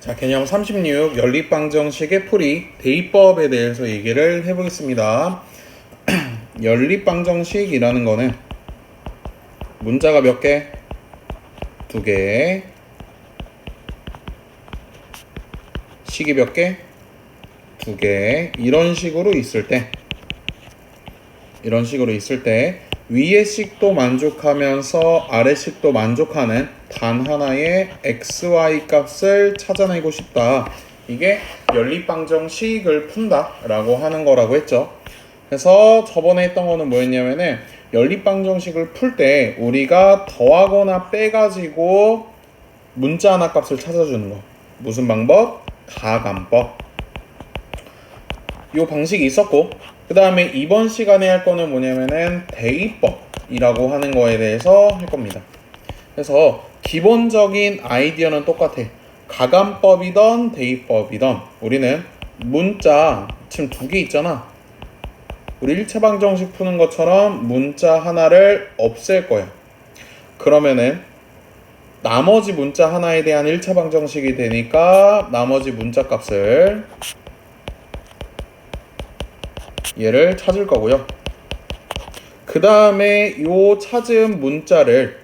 자, 개념 36 연립방정식의 풀이 대입법에 대해서 얘기를 해보겠습니다. 연립방정식이라는 거는 문자가 몇 개? 두 개. 식이 몇 개? 두 개. 이런 식으로 있을 때 위의 식도 만족하면서 아래 식도 만족하는 단 하나의 xy 값을 찾아내고 싶다. 이게 연립방정식을 푼다 라고 하는 거라고 했죠. 그래서 저번에 했던 거는 뭐였냐면은 연립방정식을 풀 때 우리가 더하거나 빼가지고 문자 하나 값을 찾아주는 거. 무슨 방법? 가감법. 이 방식이 있었고, 그 다음에 이번 시간에 할 거는 뭐냐면은 대입법이라고 하는 거에 대해서 할 겁니다. 그래서 기본적인 아이디어는 똑같아. 가감법이던 대입법이던 우리는 문자 지금 두 개 있잖아. 우리 1차 방정식 푸는 것처럼 문자 하나를 없앨 거야. 그러면은 나머지 문자 하나에 대한 1차 방정식이 되니까 나머지 문자 값을 얘를 찾을 거고요. 그 다음에 요 찾은 문자를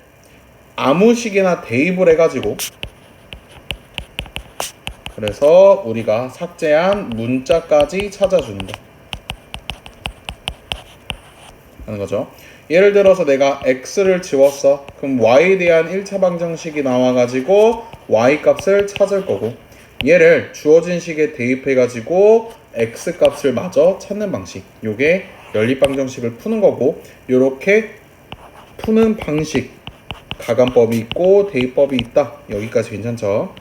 아무 식이나 대입을 해가지고 그래서 우리가 삭제한 문자까지 찾아준다 하는 거죠. 예를 들어서 내가 x를 지웠어. 그럼 y에 대한 1차 방정식이 나와가지고 y 값을 찾을 거고, 얘를 주어진 식에 대입해가지고 x 값을 마저 찾는 방식. 요게 연립방정식을 푸는 거고, 요렇게 푸는 방식 가감법이 있고 대입법이 있다. 여기까지 괜찮죠?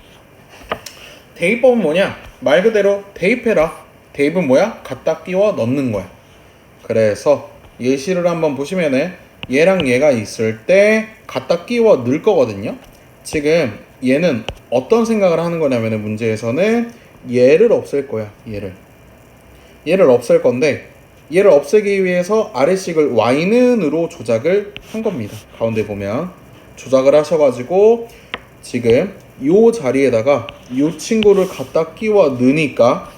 대입법은 뭐냐? 말 그대로 대입해라. 대입은 뭐야? 갖다 끼워 넣는 거야. 그래서 예시를 한번 보시면은 얘랑 얘가 있을 때 갖다 끼워 넣을 거거든요. 지금 얘는 어떤 생각을 하는 거냐면은 문제에서는 얘를 없앨 거야. 얘를 없앨 건데, 얘를 없애기 위해서 아래식을 y는으로 조작을 한 겁니다. 가운데 보면 조작을 하셔가지고 지금 요 자리에다가 요 친구를 갖다 끼워 넣으니까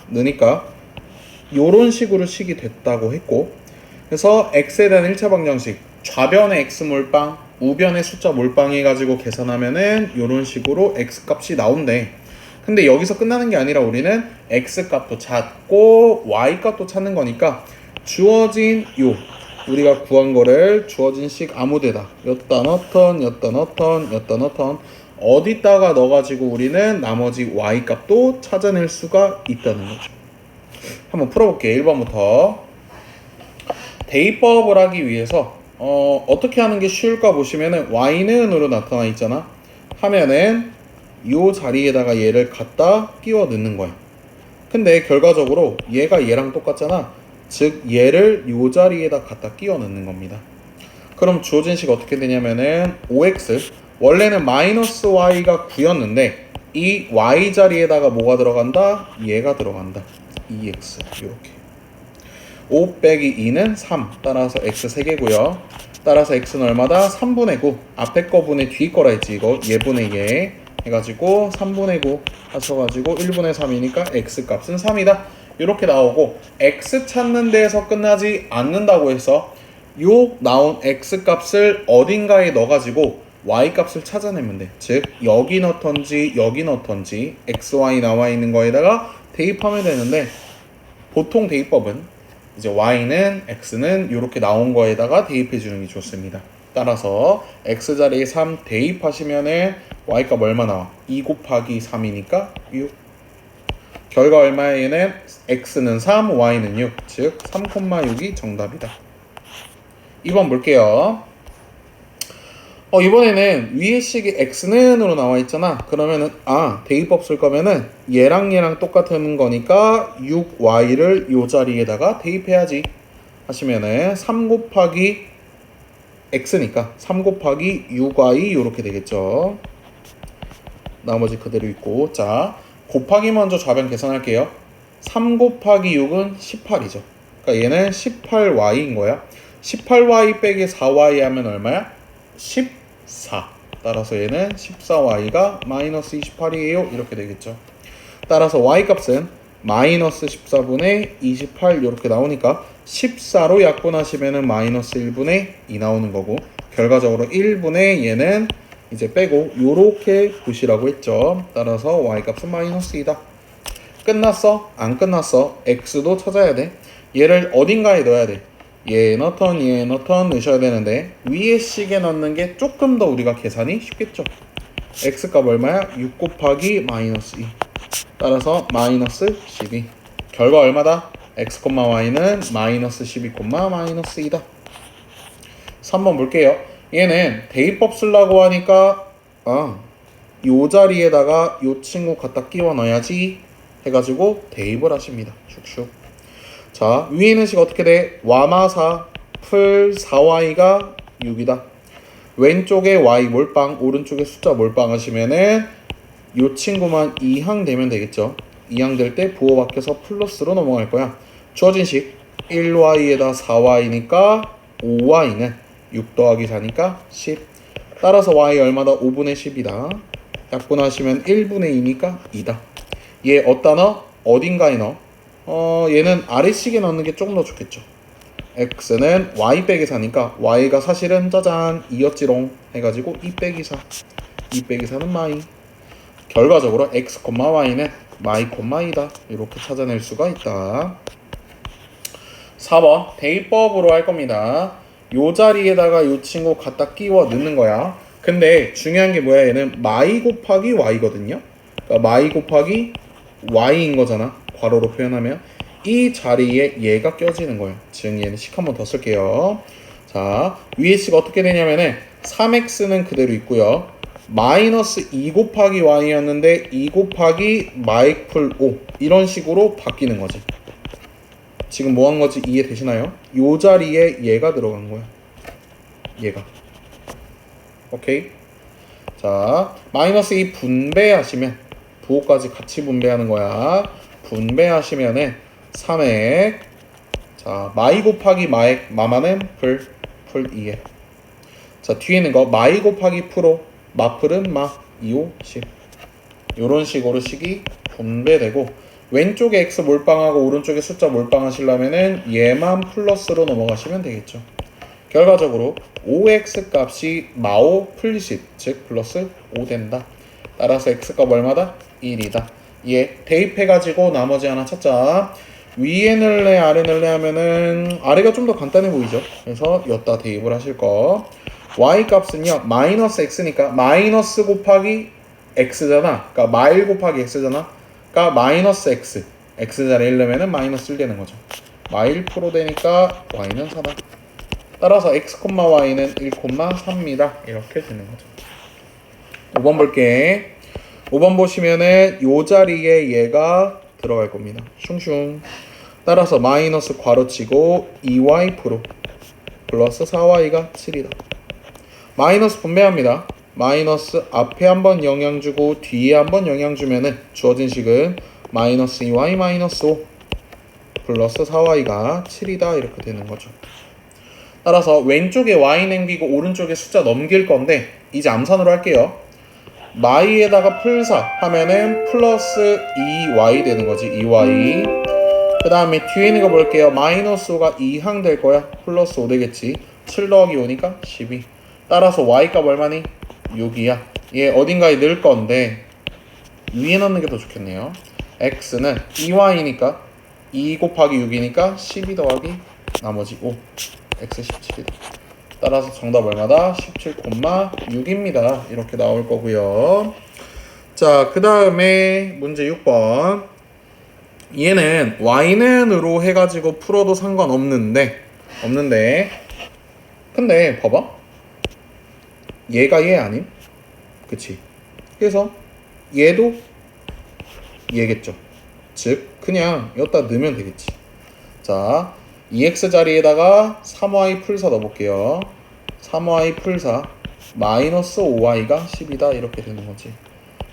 요런 식으로 식이 됐다고 했고, 그래서 x에 대한 1차 방정식 좌변의 x 몰빵 우변의 숫자 몰빵 해가지고 계산하면은 요런 식으로 x 값이 나온대. 근데 여기서 끝나는 게 아니라 우리는 x 값도 찾고 y 값도 찾는 거니까 주어진 우리가 구한 거를 주어진 식 아무데다 여기다 넣던 어디다가 넣어가지고 우리는 나머지 y 값도 찾아낼 수가 있다는 거죠. 한번 풀어볼게요. 1번부터. 대입법을 하기 위해서 어떻게 하는 게 쉬울까 보시면은 y는으로 나타나 있잖아. 하면은 요 자리에다가 얘를 갖다 끼워 넣는 거야. 근데 결과적으로 얘가 얘랑 똑같잖아. 즉 얘를 요 자리에다 갖다 끼워 넣는 겁니다. 그럼 주어진 식 어떻게 되냐면은 5x 원래는 마이너스 y가 9였는데 이 y 자리에다가 뭐가 들어간다? 얘가 들어간다. 2x 이렇게. 5 빼기 2는 3. 따라서 x 3개고요. 따라서 x는 얼마다? 3분의 9. 앞에 거 분의 뒤 거라 했지. 이거 얘분의 얘 해가지고 3분의 9 하셔가지고 1분의 3이니까 x 값은 3이다. 이렇게 나오고, x 찾는 데에서 끝나지 않는다고 해서 요 나온 x 값을 어딘가에 넣어가지고 y 값을 찾아내면 돼. 즉 여기 넣던지 여기 넣던지 xy 나와 있는 거에다가 대입하면 되는데, 보통 대입법은 이제 y는 x는 이렇게 나온 거에다가 대입해 주는 게 좋습니다. 따라서 x 자리에 3 대입하시면은 y 값 얼마 나와? 2 곱하기 3이니까 6. 결과 얼마야? 얘는 x는 3, y는 6. 즉 3,6이 정답이다. 2번 볼게요. 이번에는 위의 식이 x는으로 나와 있잖아. 그러면은 대입법 쓸 거면은 얘랑 똑같은 거니까 6y를 요 자리에다가 대입해야지 하시면은 3 곱하기 x니까 3 곱하기 6y 요렇게 되겠죠. 나머지 그대로 있고, 자 곱하기 먼저 좌변 계산할게요. 3 곱하기 6은 18이죠. 그러니까 얘는 18y인 거야. 18y 빼기 4y 하면 얼마야? 14. 따라서 얘는 14y가 마이너스 28이에요. 이렇게 되겠죠. 따라서 y값은 마이너스 14분의 28 이렇게 나오니까 14로 약분하시면은 마이너스 1분의 2 나오는 거고, 결과적으로 1분의 얘는 이제 빼고 요렇게 보시라고 했죠. 따라서 y값은 마이너스 2다. 끝났어? 안 끝났어? x도 찾아야 돼. 얘를 어딘가에 넣어야 돼. 얘 넣으셔야 되는데 위에 식에 넣는 게 조금 더 우리가 계산이 쉽겠죠. x값 얼마야? 6 곱하기 마이너스 2. 따라서 마이너스 12. 결과 얼마다? x, y는 마이너스 12, 마이너스 2다. 3번 볼게요. 얘는 대입법 쓰려고 하니까 요 자리에다가 요 친구 갖다 끼워 넣어야지 해가지고 대입을 하십니다. 슉슉. 자, 위에 있는 식 어떻게 돼? 와마사 풀 4y가 6이다. 왼쪽에 y 몰빵, 오른쪽에 숫자 몰빵 하시면은 요 친구만 2항 되면 되겠죠. 2항 될 때 부호 바뀌어서 플러스로 넘어갈 거야. 주어진 식 1y에다 4y니까 5y는 6 더하기 4니까 10. 따라서 y 얼마다? 5분의 10이다. 약분하시면 1분의 2니까 2다. 얘 어디다 넣어? 어딘가에 넣어? 얘는 아래식에 넣는 게 조금 더 좋겠죠. x는 y 빼기 4니까 y가 사실은 짜잔 2였지롱 해가지고 2 빼기 4. 2 빼기 4는 마이. 결과적으로 x, y는 마이, 이다. 이렇게 찾아낼 수가 있다. 4번 대입법으로 할 겁니다. 요 자리에다가 요 친구 갖다 끼워 넣는 거야. 근데 중요한 게 뭐야? 얘는 마이 곱하기 y거든요. 그러니까 마이 곱하기 y인 거잖아. 괄호로 표현하면 이 자리에 얘가 껴지는 거예요. 즉 얘는 식 한 번 더 쓸게요. 자, 위에 식 어떻게 되냐면은 3x는 그대로 있고요. 마이너스 2 곱하기 y였는데 2 곱하기 마이 풀 5 이런 식으로 바뀌는 거지. 지금 뭐 한 거지? 이해되시나요? 요 자리에 얘가 들어간 거야. 얘가. 오케이? 자, 마이너스 2 분배하시면 부호까지 같이 분배하는 거야. 분배하시면은 3에 자, 마이 곱하기 마액, 마마는 풀 2에. 자, 뒤에 있는 거 마이 곱하기 프로, 마풀은 마, 2, 5, 10. 요런 식으로 식이 분배되고 왼쪽에 x 몰빵하고 오른쪽에 숫자 몰빵 하시려면은 얘만 플러스로 넘어가시면 되겠죠. 결과적으로 5x 값이 마오 플리십, 즉 플러스 5 된다. 따라서 x값 얼마다? 1이다. 얘 대입해가지고 나머지 하나 찾자. 위에 넣을래 아래 넣을래 하면은 아래가 좀 더 간단해 보이죠. 그래서 여기다 대입을 하실 거. y 값은요 마이너스 x니까 마이너스 곱하기 x잖아. 그러니까 마일 곱하기 x잖아. 그러니까 마이너스 x, x 자리에 1 넣으면은 마이너스 1 되는 거죠. 마일 프로 되니까 y는 4다. 따라서 x, y는 1,3이다. 이렇게 되는 거죠. 5번 볼게. 5번 보시면은 요 자리에 얘가 들어갈 겁니다. 슝슝. 따라서 마이너스 괄호치고 2y 프로 플러스 4y가 7이다. 마이너스 분배합니다. 마이너스 앞에 한번 영향 주고 뒤에 한번 영향 주면은 주어진 식은 마이너스 2y 마이너스 5 플러스 4y가 7이다. 이렇게 되는 거죠. 따라서 왼쪽에 y 남기고 오른쪽에 숫자 넘길 건데 이제 암산으로 할게요. 마이에다가 풀4 하면은 플러스 2y 되는 거지. 2y. 그 다음에 뒤에 있는 거 볼게요. 마이너스 5가 2항 될 거야. 플러스 5 되겠지. 7 더하기 5니까 12. 따라서 y값 얼마니? 6이야. 얘 어딘가에 넣을 건데 위에 넣는 게 더 좋겠네요. x는 2y니까 2 곱하기 6이니까 12 더하기 나머지 5. x 17이다. 따라서 정답 얼마다? 17,6입니다. 이렇게 나올 거고요. 자, 그 다음에 문제 6번. 얘는 y는으로 해가지고 풀어도 상관없는데 근데 봐봐. 얘가 얘 아님? 그치? 그래서 얘도 얘겠죠. 즉 그냥 여기다 넣으면 되겠지. 자, 2x 자리에다가 3y 풀4 넣어볼게요. 3y 풀4 마이너스 5y가 10이다. 이렇게 되는 거지.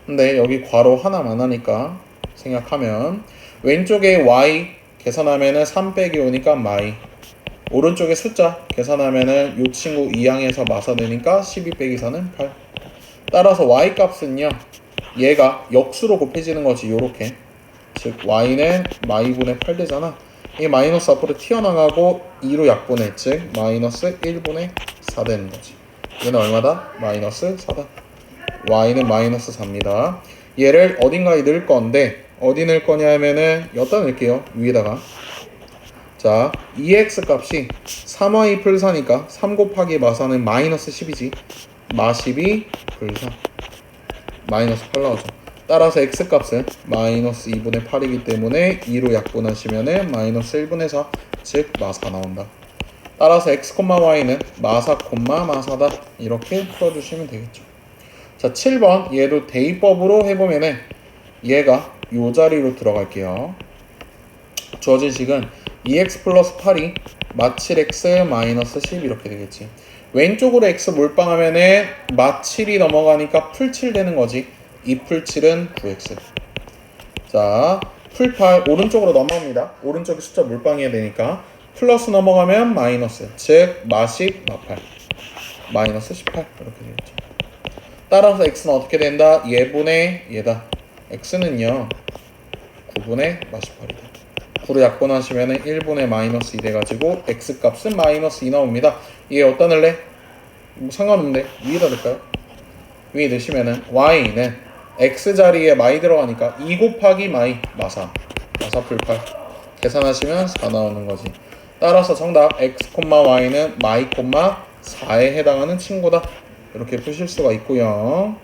근데 여기 괄호 하나만 하니까 생각하면 왼쪽에 y 계산하면은 3 빼기 5니까 마이, 오른쪽에 숫자 계산하면은 요 친구 2항에서 마사 되니까 12 빼기 4는 8. 따라서 y 값은요 얘가 역수로 곱해지는 거지. 요렇게. 즉 y는 마이분의 8 되잖아. 이 마이너스 앞으로 튀어나가고 2로 약분해. 즉 마이너스 1분의 4 되는 거지. 얘는 얼마다? 마이너스 4다. y는 마이너스 4입니다. 얘를 어딘가에 넣을 건데 어디 넣을 거냐 하면은 여기다 넣을게요. 위에다가. 자, 2x 값이 3y 풀 4니까 3 곱하기 마사는 마이너스 10이지. 마 12 풀 4. 마이너스 8 나오죠. 따라서 x 값은 마이너스 2분의 8이기 때문에 2로 약분하시면은 마이너스 1분의 4, 즉 마사 나온다. 따라서 x, y는 마사, 마사다. 이렇게 풀어주시면 되겠죠. 자, 7번 얘도 대입법으로 해보면은 얘가 요 자리로 들어갈게요. 주어진 식은 2x 플러스 8이 마 7x 마이너스 10 이렇게 되겠지. 왼쪽으로 x 몰빵하면은 마 7이 넘어가니까 풀 7 되는 거지. 이 풀 7은 9x. 자, 풀 8 오른쪽으로 넘어갑니다. 오른쪽에 숫자 몰빵해야 되니까 플러스 넘어가면 마이너스. 즉 마 10, 마 8. 마이너스 18 이렇게 되겠죠. 따라서 x는 어떻게 된다? 얘분의 얘다. x는요 9분의 마 18이다. 9로 약분하시면 1분의 마이너스 2 돼가지고 x 값은 마이너스 2 나옵니다. 얘 어디다 넣을래? 뭐 상관없는데 위에다 넣을까요? 위에 넣으시면은 y는 x 자리에 마이 들어가니까 2 곱하기 마이 마사 풀 8 계산하시면 4 나오는 거지. 따라서 정답 x, y는 마이, 4에 해당하는 친구다. 이렇게 푸실 수가 있고요.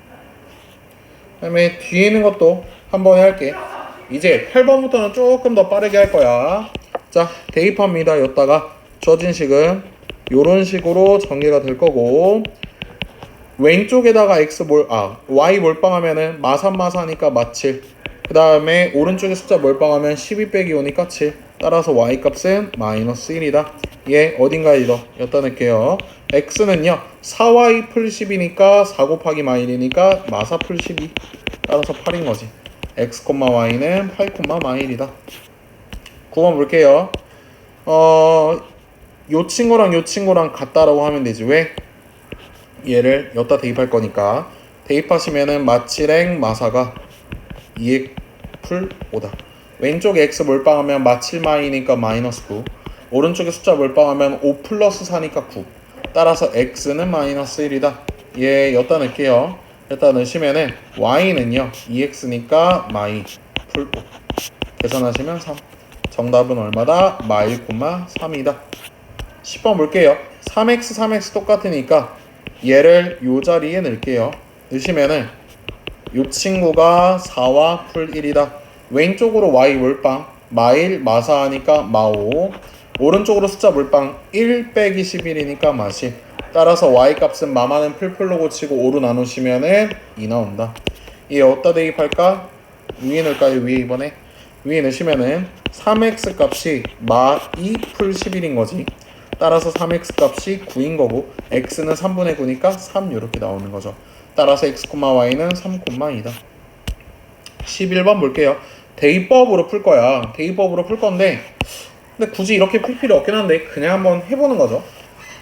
그 다음에 뒤에 있는 것도 한 번에 할게. 이제 8번부터는 조금 더 빠르게 할 거야. 자, 대입합니다. 여기다가 주어진 식은 요런 식으로 전개가 될 거고, 왼쪽에다가 y 몰빵하면은 마사니까 마 7. 그 다음에 오른쪽에 숫자 몰빵하면 12 빼기 5니까 7. 따라서 y 값은 마이너스 1이다. 얘 어딘가에 넣어. 여기다 넣을게요. x는요 4y 풀 10이니까 4 곱하기 마 1이니까 마사 풀 12. 따라서 8인 거지. x, y는 8, 마 1이다. 9번 볼게요. 요 친구랑 같다라고 하면 되지. 왜? 얘를 여기다 대입할 거니까 대입하시면은 마 7행 마사가 2x 풀 5다. 왼쪽에 x 몰빵하면 마 7 마이니까 마이너스 9. 오른쪽에 숫자 몰빵하면 5 플러스 4니까 9. 따라서 x는 마이너스 1이다. 얘 여기다 넣을게요. 여기다 넣으시면은 y는요 2x니까 마이 풀 5. 계산하시면 3. 정답은 얼마다? 마 1, 3이다. 10번 볼게요. 3x 똑같으니까 얘를 요 자리에 넣을게요. 넣으시면은 요 친구가 4와 풀 1이다. 왼쪽으로 y 몰빵 마 1, 마 4 하니까 마 5. 오른쪽으로 숫자 몰빵 1 빼기 11이니까 마 10. 따라서 y 값은 마마는 풀풀로 고치고 5로 나누시면은 2 나온다. 얘 어디다 대입할까? 위에 넣을까요? 위에 이번에 위에 넣으시면은 3x 값이 마 2 풀 11인 거지. 따라서 3x 값이 9인 거고 x는 3분의 9니까 3 이렇게 나오는 거죠. 따라서 x, y는 3, 2다. 11번 볼게요. 대입법으로 풀 거야. 대입법으로 풀 건데 근데 굳이 이렇게 풀 필요 없긴 한데 그냥 한번 해보는 거죠.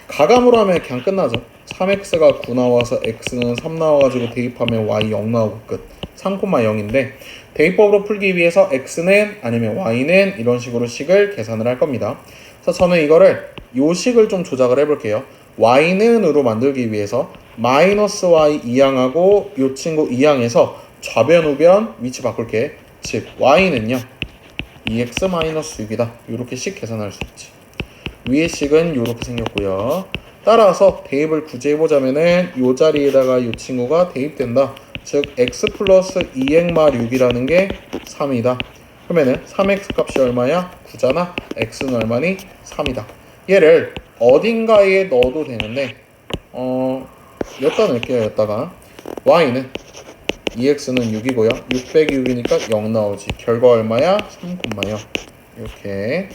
가감으로 하면 그냥 끝나죠. 3x가 9 나와서 x는 3 나와가지고 대입하면 y 0 나오고 끝. 3,0인데 대입법으로 풀기 위해서 x는 아니면 y는 이런 식으로 식을 계산을 할 겁니다. 그래서 저는 이거를 요 식을 좀 조작을 해볼게요. y는으로 만들기 위해서 마이너스 y 2항하고 요 친구 2항에서 좌변 우변 위치 바꿀게. 즉 y는요 2x-6이다. 이렇게 식 계산할 수 있지. 위의 식은 이렇게 생겼고요. 따라서 대입을 굳이 해보자면은 요 자리에다가 요 친구가 대입된다. 즉 x 플러스 2x-6이라는 게 3이다. 그러면은 3x 값이 얼마야? 9잖아. x는 얼마니? 3이다. 얘를 어딘가에 넣어도 되는데 여기다 넣을게요. 여기다가 y는 2x는 6이고요. 6 빼기 6이니까 0 나오지. 결과 얼마야? 3,0. 이렇게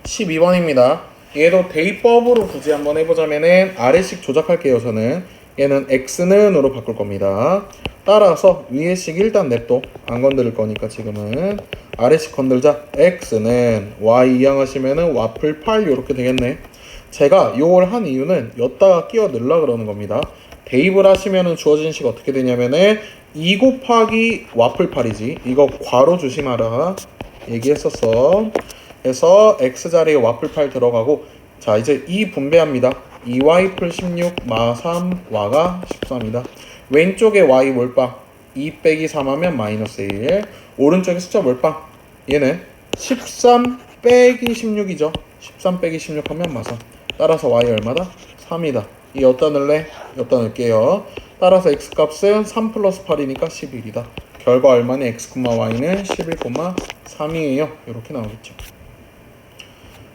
12번입니다. 얘도 대입법으로 굳이 한번 해보자면은 아래식 조작할게요. 저는 얘는 x는으로 바꿀 겁니다. 따라서 위에식 일단 냅둬. 안 건드릴 거니까 지금은 아래식 건들자. x는 y 이항하시면은 와플 8 이렇게 되겠네. 제가 요걸 한 이유는 여기다가 끼워 넣으려 그러는 겁니다. 대입을 하시면은 주어진 식 어떻게 되냐면은 2 곱하기 와플8이지. 이거 괄호 조심하라 얘기했었어. 그래서 x 자리에 와플8 들어가고, 자 이제 2 분배합니다. 2y 풀 16 마 3 y가 13이다. 왼쪽에 y 몰빵 2 빼기 3 하면 마이너스 1. 오른쪽에 숫자 몰빵 얘는 13 빼기 16이죠. 13 빼기 16 하면 마 3. 따라서 y 얼마다? 3이다. 이 어디다 넣을래? 여기다 넣을게요. 따라서 x 값은 3 플러스 8이니까 11이다. 결과 얼마니? x, y는 11,3이에요. 이렇게 나오겠죠.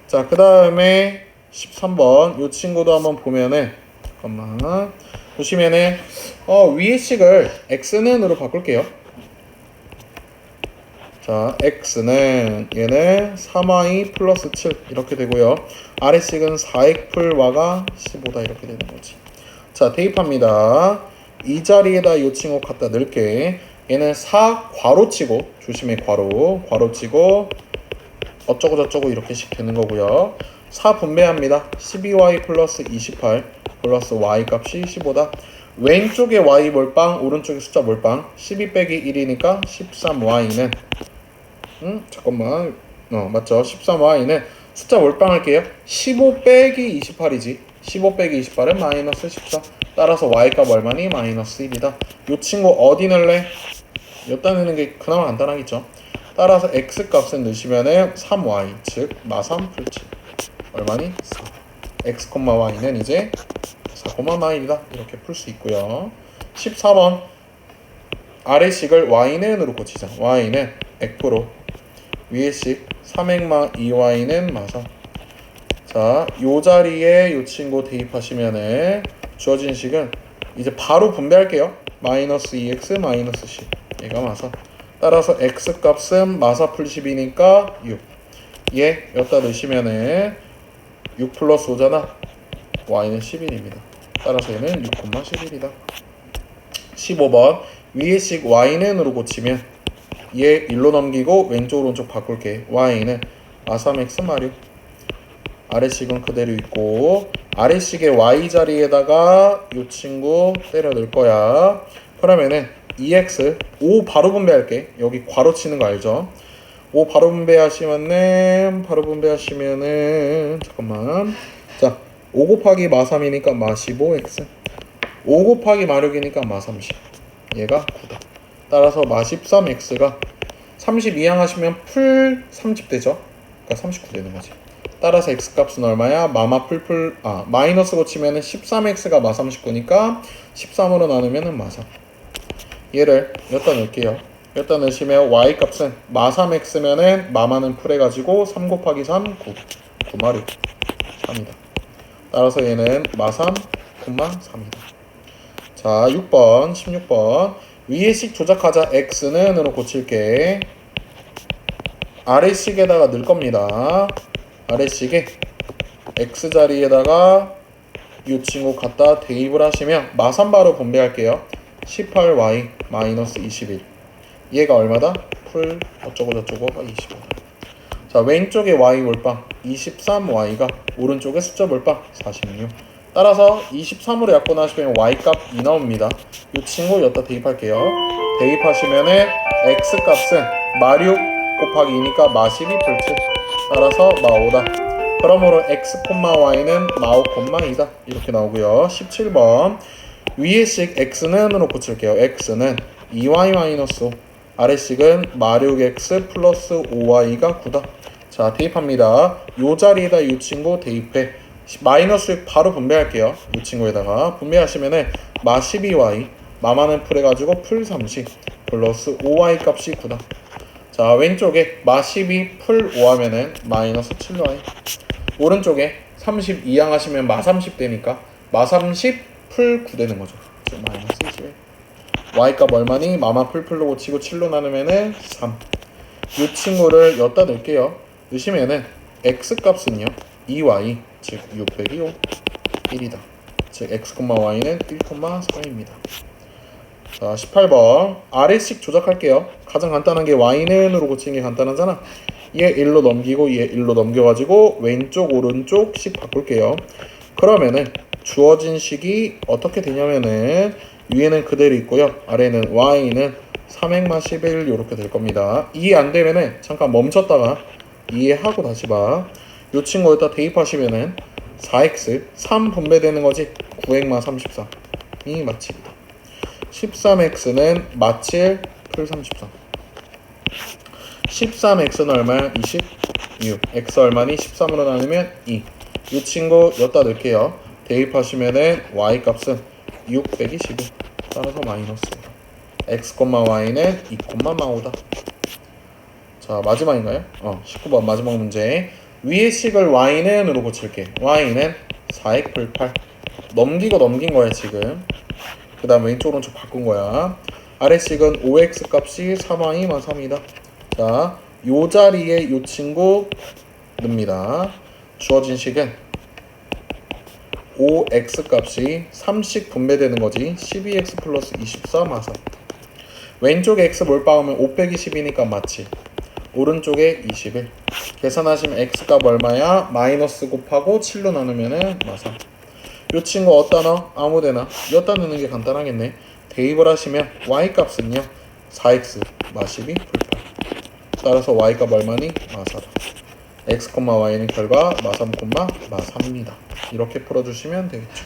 자, 그 다음에 13번 이 친구도 한번 보면은, 잠깐만 보시면은 위의 식을 x는으로 바꿀게요. 자, x는 얘는 3y 플러스 7 이렇게 되고요. 아래식은 4x 풀 y가 15다 이렇게 되는 거지. 자, 대입합니다. 이 자리에다 이 친구 갖다 넣을게. 얘는 4 괄호치고, 조심해, 괄호치고 어쩌고 저쩌고 이렇게씩 되는 거고요. 4 분배합니다. 12y 플러스 28 플러스 y 값이 15다. 왼쪽에 y 몰빵, 오른쪽에 숫자 몰빵. 12 빼기 1이니까 13y는 잠깐만, 맞죠? 13y는 숫자 몰빵 할게요. 15 빼기 28이지. 15 빼기 28은 마이너스 14. 따라서 y값 얼마니? 마이너스 1이다. 이 친구 어디 넣을래? 여기다 넣는 게 그나마 간단하겠죠. 따라서 x 값은 넣으시면은 3y, 즉 마3 풀 7 얼마니? 4. x, y는 이제 4,9이다. 이렇게 풀 수 있고요. 14번 아래식을 y는으로 고치자. y는 100%, 위에식 3x마 2y는 마3. 자, 요 자리에 요 친구 대입하시면은 주어진 식은 이제 바로 분배할게요. 마이너스 2x 마이너스 10 얘가 마3. 따라서 x 값은 마4 풀 10이니까 6. 얘 여기다 넣으시면은 6 플러스 5잖아. y는 11입니다. 따라서 얘는 6,11이다. 15번 위에식 y는으로 고치면 얘 1로 넘기고 왼쪽 오른쪽 바꿀게. y는 마3x 마6. 아래식은 그대로 있고, 아래식의 y 자리에다가 이 친구 때려 넣을 거야. 그러면은 2x 5 바로 분배할게. 여기 괄호 치는 거 알죠? 5 바로 분배하시면은 잠깐만, 자 5 곱하기 마3이니까 마15x, 5 곱하기 마6이니까 마30. 얘가 9다. 따라서 마13x가 30 이항하시면 풀 30 되죠? 그러니까 39 되는 거지. 따라서 x값은 얼마야? 마이너스 고치면은 13x가 마 39니까 13으로 나누면은 마 3. 얘를 여기다 넣을게요. 여기다 넣으시면 y값은 마 3x면은 마마는 풀해가지고 3 곱하기 3 9 9마6 3이다. 따라서 얘는 마 3, 3이다. 자, 6번 16번 위에식 조작하자. x는으로 고칠게. 아래식에다가 넣을 겁니다. 아래식에 x 자리에다가 이 친구 갖다 대입을 하시면 마3 바로 분배할게요. 18y 마이너스 21. 얘가 얼마다? 풀 어쩌고 저쩌고가 25다. 자, 왼쪽에 y 몰빵 23y가, 오른쪽에 숫자 몰빵 46. 따라서 23으로 약분하시면 y 값 2 나옵니다. 이 친구 여기다 대입할게요. 대입하시면은 x 값은 마6 곱하기 2니까 마12 풀 7. 따라서 마5다. 그러므로 x, y는 마5, 2다. 이렇게 나오고요. 17번 위에식 x는으로 고칠게요. x는 2y-5, 아래식은 마6x 플러스 5y가 9다. 자, 대입합니다. 요 자리에다 이 친구 대입해. 마이너스 6 바로 분배할게요. 이 친구에다가 분배하시면은 마12y, 마마는 풀해가지고 풀 30 플러스 5y 값이 9다. 자, 왼쪽에 마12 풀 5 하면은 마이너스 7y. 오른쪽에 30 이항하시면 마30 되니까 마30 풀 9 되는 거죠. 즉 마이너스 21. y 값 얼마니? 마마 풀로 고치고 7로 나누면은 3. 이 친구를 여기다 넣을게요. 넣으시면은 x 값은요 2y, 즉 6 빼기 5 1이다. 즉 x, y는 1,4입니다. 자, 18번 아래식 조작할게요. 가장 간단한 게 y는으로 고치는 게 간단하잖아. 얘 1로 넘기고 얘 1로 넘겨가지고 왼쪽 오른쪽씩 바꿀게요. 그러면은 주어진 식이 어떻게 되냐면은 위에는 그대로 있고요. 아래는 y는 3x-11 이렇게 될 겁니다. 이해 안 되면은 잠깐 멈췄다가 이해하고 다시 봐. 요 친구 여기다 대입하시면은 4x 3 분배되는 거지. 9x-33이 맞습니다. 13x는 마칠 풀 33. 13x는 얼마야? 26. x 얼마니? 13으로 나누면 2. 이 친구 여기다 넣을게요. 대입하시면은 y 값은 6 빼기 11. 따라서 마이너스. x, y는 2,4다. 자, 마지막인가요? 19번 마지막 문제. 위의 식을 y는으로 고칠게. y는 4x 풀 8. 넘기고 넘긴 거야 지금. 그 다음 왼쪽 오른쪽 바꾼 거야. 아래식은 5x 값이 3y-3이다. 자, 요 자리에 요 친구 넣습니다. 주어진 식은 5x 값이 3씩 분배되는 거지. 12x 플러스 24-4. 왼쪽에 x 몰빵하면 5 빼기 10이니까 맞지. 오른쪽에 21. 계산하시면 x값 얼마야? 마이너스 곱하고 7로 나누면은 마사. 요 친구 어디다 넣어? 아무데나. 여기다 넣는 게 간단하겠네. 대입을 하시면 y값은요 4x 마12 풀8. 따라서 y값 얼마니? 마4다. x, y는 결과 마3, 마3입니다. 이렇게 풀어주시면 되겠죠.